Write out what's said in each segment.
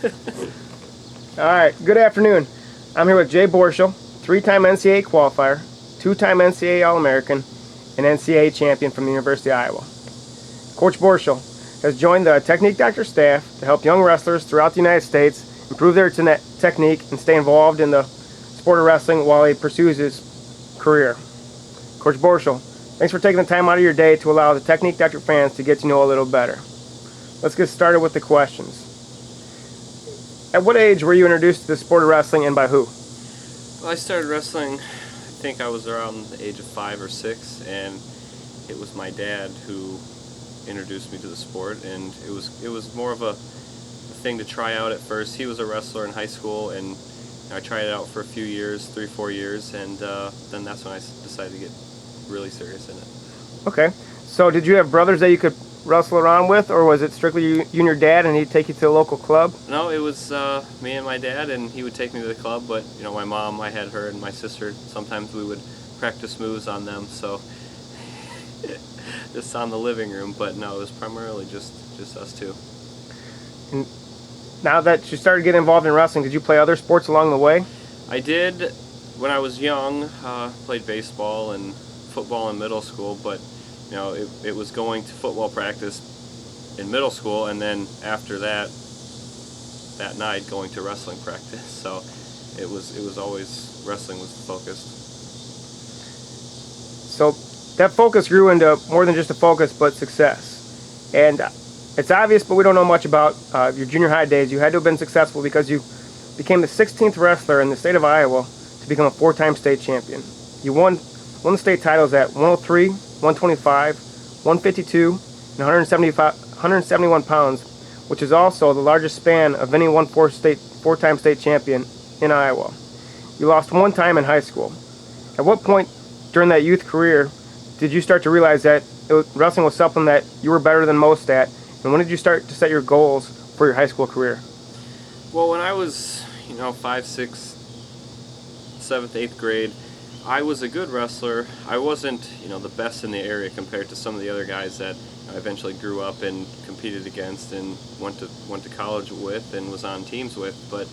All right, good afternoon. I'm here with Jay Borschel, 3-time NCAA qualifier, 2-time NCAA All-American, and NCAA champion from the University of Iowa. Coach Borschel has joined the TechniqueDoctor staff to help young wrestlers throughout the United States improve their technique and stay involved in the sport of wrestling while he pursues his career. Coach Borschel, thanks for taking the time out of your day to allow the TechniqueDoctor fans to get to know a little better. Let's get started with the questions. At what age were you introduced to the sport of wrestling, and by who? Well, I started wrestling, I think I was around the age of 5 or 6, and it was my dad who introduced me to the sport, and it was more of a thing to try out at first. He was a wrestler in high school, and I tried it out for a few years, 3-4 years, and then that's when I decided to get really serious in it. Okay, so did you have brothers that you could wrestle around with, or was it strictly you and your dad, and he'd take you to a local club? No, it was me and my dad, and he would take me to the club, but my mom, I had her, and my sister, sometimes we would practice moves on them, so just on the living room, but no, it was primarily just us two. And now that you started getting involved in wrestling, did you play other sports along the way? I did when I was young. Played baseball and football in middle school, but it was going to football practice in middle school, and then after that night going to wrestling practice. So it was always wrestling was the focus. So that focus grew into more than just a focus, but success. And it's obvious, but we don't know much about your junior high days. You had to have been successful because you became the 16th wrestler in the state of Iowa to become a 4-time state champion. You won the state titles at 103, 125, 152, and 171 pounds, which is also the largest span of any 4-time state champion in Iowa. You lost one time in high school. At what point during that youth career did you start to realize that wrestling was something that you were better than most at, and when did you start to set your goals for your high school career? Well, when I was 5, 6, 7th, 8th grade, I was a good wrestler. I wasn't, the best in the area compared to some of the other guys that I eventually grew up and competed against and went to college with and was on teams with. But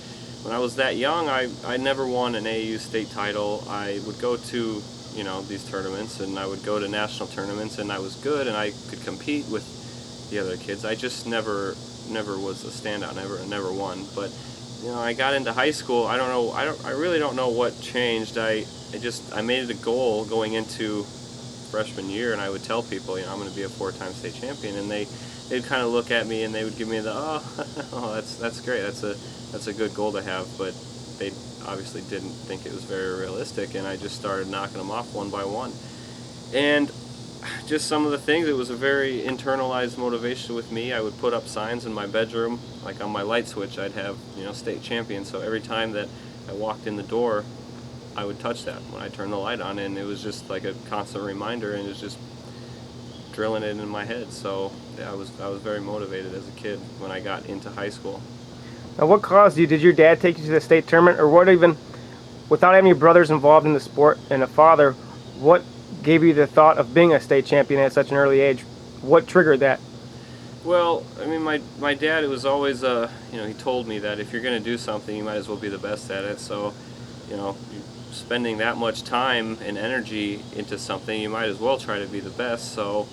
when I was that young, I never won an AAU state title. I would go to, these tournaments, and I would go to national tournaments, and I was good, and I could compete with the other kids. I just never was a standout. Never won. But I got into high school. I really don't know what changed. I made it a goal going into freshman year, and I would tell people, I'm going to be a 4-time state champion, and they'd kind of look at me and they would give me the oh that's great, that's a good goal to have, but they obviously didn't think it was very realistic, and I just started knocking them off one by one. And just some of the things, it was a very internalized motivation with me. I would put up signs in my bedroom, like on my light switch, I'd have state champion, so every time that I walked in the door I would touch that when I turned the light on, and it was just like a constant reminder, and it was just drilling it in my head. So yeah, I was very motivated as a kid when I got into high school. Now, what caused you? Did your dad take you to the state tournament, or what, even without having your brothers involved in the sport and a father, what gave you the thought of being a state champion at such an early age? What triggered that? Well, I mean, my dad, it was always, he told me that if you're going to do something, you might as well be the best at it. So, spending that much time and energy into something, you might as well try to be the best. So,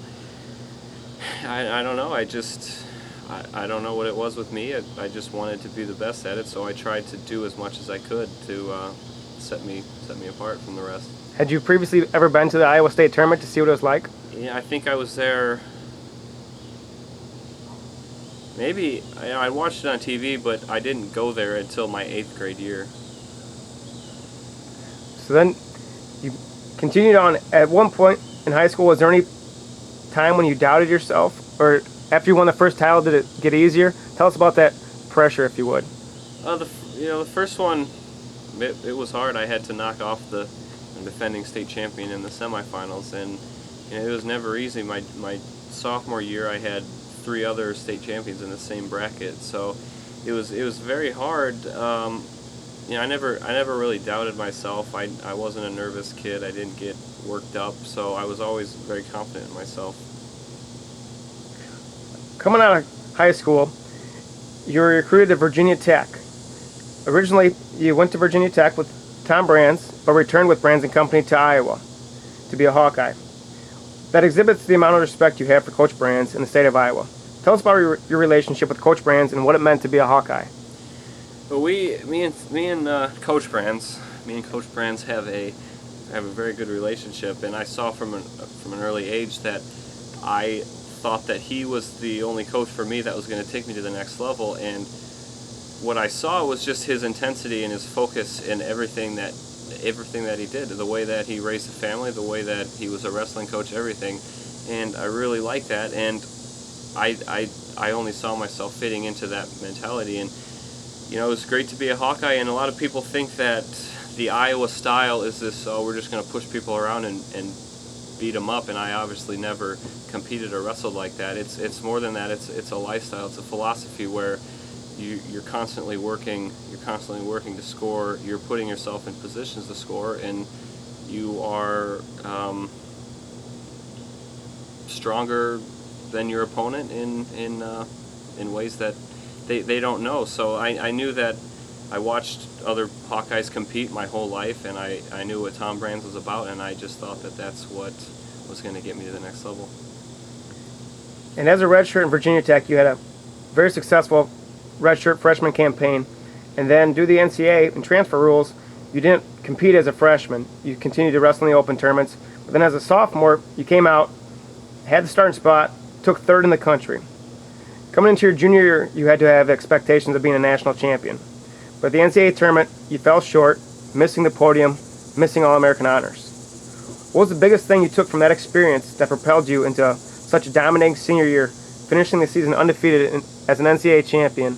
I don't know. I don't know what it was with me. I just wanted to be the best at it, so I tried to do as much as I could to set me apart from the rest. Had you previously ever been to the Iowa State tournament to see what it was like? Yeah, I think I was there. Maybe I watched it on TV, but I didn't go there until my 8th grade year. So then you continued on. At one point in high school, was there any time when you doubted yourself, or after you won the first title, did it get easier? Tell us about that pressure, if you would. The first one, it was hard. I had to knock off the defending state champion in the semifinals, and it was never easy. My sophomore year, I had 3 other state champions in the same bracket, so it was very hard. I never really doubted myself. I wasn't a nervous kid. I didn't get worked up, so I was always very confident in myself. Coming out of high school, you were recruited to Virginia Tech. Originally, you went to Virginia Tech with Tom Brands, but returned with Brands and Company to Iowa to be a Hawkeye. That exhibits the amount of respect you have for Coach Brands in the state of Iowa. Tell us about your relationship with Coach Brands and what it meant to be a Hawkeye. Well, me and Coach Brands have a very good relationship, and I saw from an early age that I thought that he was the only coach for me that was going to take me to the next level. And what I saw was just his intensity and his focus in everything that he did, the way that he raised a family, the way that he was a wrestling coach, everything. And I really liked that, and I only saw myself fitting into that mentality. And it was great to be a Hawkeye, and a lot of people think that the Iowa style is this, oh, we're just going to push people around and beat them up, and I obviously never competed or wrestled like that. It's more than that. It's a lifestyle. It's a philosophy where you're constantly working to score. You're putting yourself in positions to score, and you are stronger than your opponent in ways that they don't know. So I knew that. I watched other Hawkeyes compete my whole life, and I knew what Tom Brands was about, and I just thought that that's what was going to get me to the next level. And as a redshirt in Virginia Tech, you had a very successful redshirt freshman campaign, and then due to the NCAA and transfer rules, you didn't compete as a freshman. You continued to wrestle in the open tournaments, but then as a sophomore, you came out, had the starting spot, took third in the country. Coming into your junior year, you had to have expectations of being a national champion. But at the NCAA tournament, you fell short, missing the podium, missing All-American honors. What was the biggest thing you took from that experience that propelled you into such a dominating senior year, finishing the season undefeated as an NCAA champion,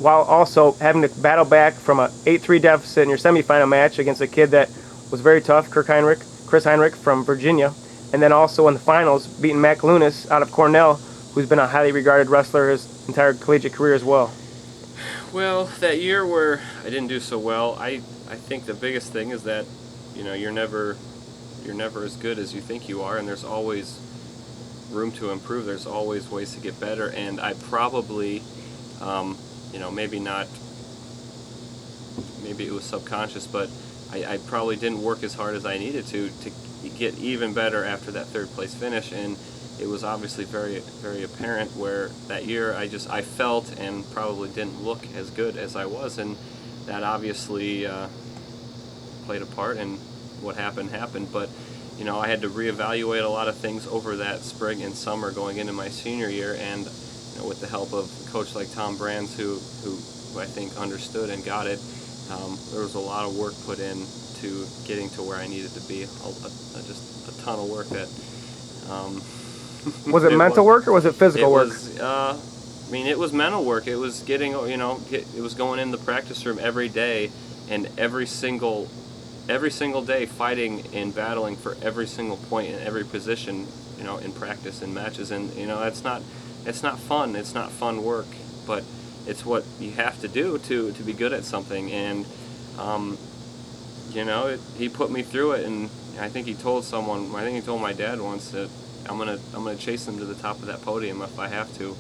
while also having to battle back from an 8-3 deficit in your semifinal match against a kid that was very tough, Chris Heinrich from Virginia, and then also in the finals, beating Mac Lunas out of Cornell, who's been a highly regarded wrestler his entire collegiate career as well? Well, that year where I didn't do so well, I think the biggest thing is that you're never as good as you think you are, and there's always room to improve. There's always ways to get better, and I probably, maybe it was subconscious, but I probably didn't work as hard as I needed to get even better after that third place finish. And it was obviously very, very apparent where that year I felt and probably didn't look as good as I was, and that obviously played a part in what happened. But I had to reevaluate a lot of things over that spring and summer going into my senior year, and with the help of a coach like Tom Brands, who I think understood and got it, there was a lot of work put in to getting to where I needed to be. Just a ton of work that. Was it mental work or was it physical work? It was mental work. It was getting, it was going in the practice room every day, and every single day fighting and battling for every single point in every position, in practice and matches. And it's not fun. It's not fun work, but it's what you have to do to be good at something. And he put me through it, and I think he told my dad once that I'm gonna chase him to the top of that podium if I have to.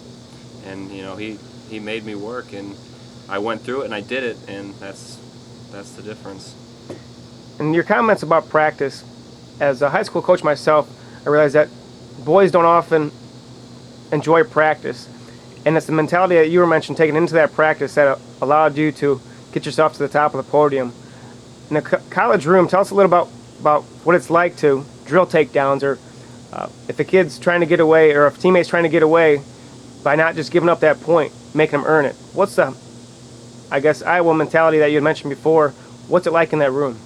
And he made me work, and I went through it and I did it, and that's the difference. And your comments about practice, as a high school coach myself, I realize that boys don't often enjoy practice, and it's the mentality that you were mentioning taken into that practice that allowed you to get yourself to the top of the podium. In the college room, tell us a little about what it's like to drill takedowns, or if a kid's trying to get away, or if a teammate's trying to get away by not just giving up that point, making them earn it. What's the, Iowa mentality that you had mentioned before? What's it like in that room?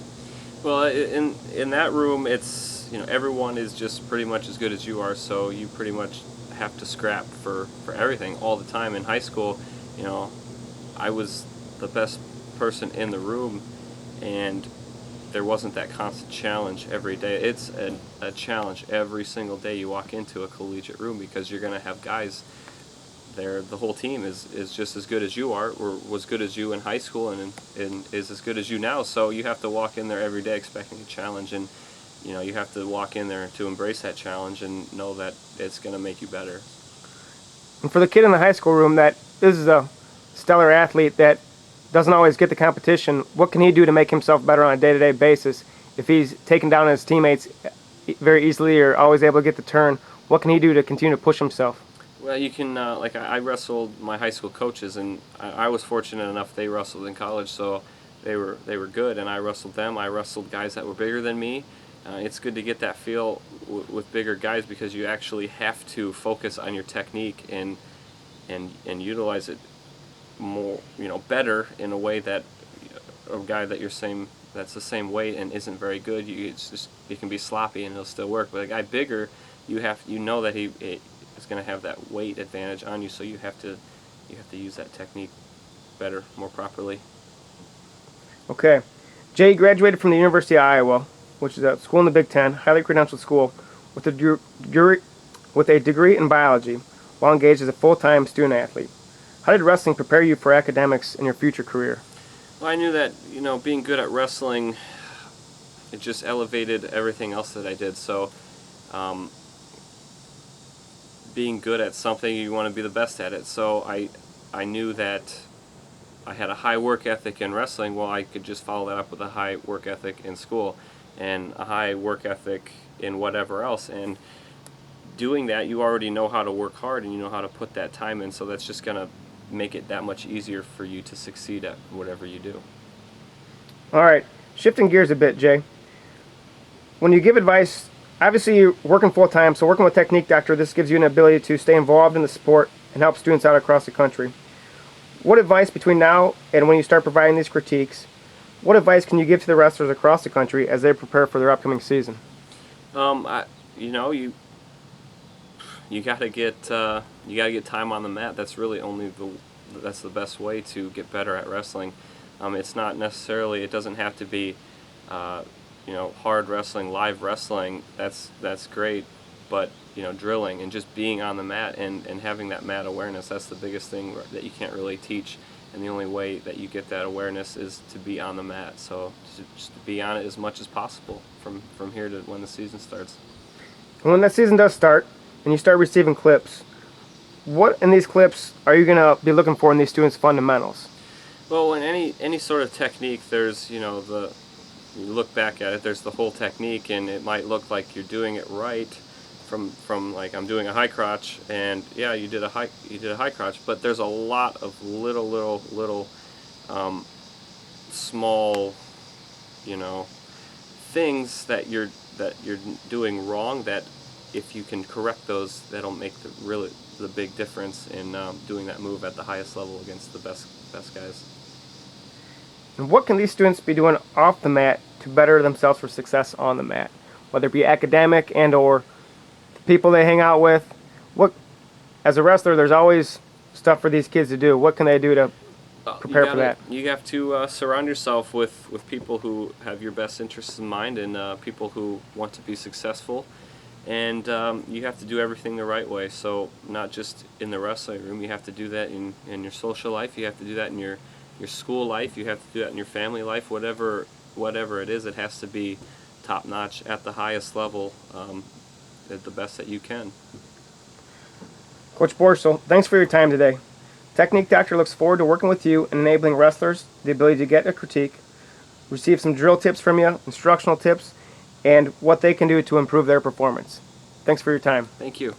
Well, in that room, it's everyone is just pretty much as good as you are, so you pretty much have to scrap for everything all the time. In high school, I was the best person in the room, and there wasn't that constant challenge every day. It's a challenge every single day you walk into a collegiate room, because you're going to have guys there. The whole team is just as good as you are, or was good as you in high school, and is as good as you now. So you have to walk in there every day expecting a challenge, and you have to walk in there to embrace that challenge and know that it's going to make you better. And for the kid in the high school room that is stellar athlete that doesn't always get the competition, what can he do to make himself better on a day-to-day basis? If he's taken down his teammates very easily or always able to get the turn, what can he do to continue to push himself? Well, you can, like I wrestled my high school coaches, and I was fortunate enough they wrestled in college, so they were good, and I wrestled them. I wrestled guys that were bigger than me. It's good to get that feel with bigger guys because you actually have to focus on your technique and utilize it more, better in a way that a guy that's the same weight and isn't very good, it can be sloppy and it'll still work. But a guy bigger, you know that he is going to have that weight advantage on you, so you have to use that technique better, more properly. Okay. Jay graduated from the University of Iowa, which is a school in the Big Ten, highly credentialed school, with a degree in biology, while engaged as a full-time student athlete. How did wrestling prepare you for academics in your future career? Well, I knew that, being good at wrestling, it just elevated everything else that I did. So, being good at something, you want to be the best at it. So I knew that I had a high work ethic in wrestling. Well, I could just follow that up with a high work ethic in school and a high work ethic in whatever else. And doing that, you already know how to work hard and you know how to put that time in. So that's just going to make it that much easier for you to succeed at whatever you do. All right. Shifting gears a bit, Jay. When you give advice, obviously you're working full-time, so working with TechniqueDoctor, this gives you an ability to stay involved in the sport and help students out across the country. What advice between now and when you start providing these critiques, what advice can you give to the wrestlers across the country as they prepare for their upcoming season? You gotta get time on the mat. That's really that's the best way to get better at wrestling. It's not necessarily, it doesn't have to be hard wrestling, live wrestling. That's great, but drilling and just being on the mat and having that mat awareness, that's the biggest thing that you can't really teach. And the only way that you get that awareness is to be on the mat. So just to be on it as much as possible from here to when the season starts. And when that season does start and you start receiving clips, what in these clips are you going to be looking for in these students' fundamentals? Well, in any sort of technique, there's you look back at it, there's the whole technique, and it might look like you're doing it right from like I'm doing a high crotch, and yeah, you did a high crotch, but there's a lot of little small things that you're doing wrong, that if you can correct those, that'll make the big difference in doing that move at the highest level against the best guys. And what can these students be doing off the mat to better themselves for success on the mat? Whether it be academic and or the people they hang out with. As a wrestler, there's always stuff for these kids to do. What can they do to prepare for that? You have to surround yourself with people who have your best interests in mind and people who want to be successful. And you have to do everything the right way. So not just in the wrestling room, you have to do that in your social life. You have to do that in your school life. You have to do that in your family life. Whatever it is, it has to be top notch at the highest level, at the best that you can. Coach Borschel, thanks for your time today. TechniqueDoctor looks forward to working with you and enabling wrestlers the ability to get a critique, receive some drill tips from you, instructional tips, and what they can do to improve their performance. Thanks for your time. Thank you.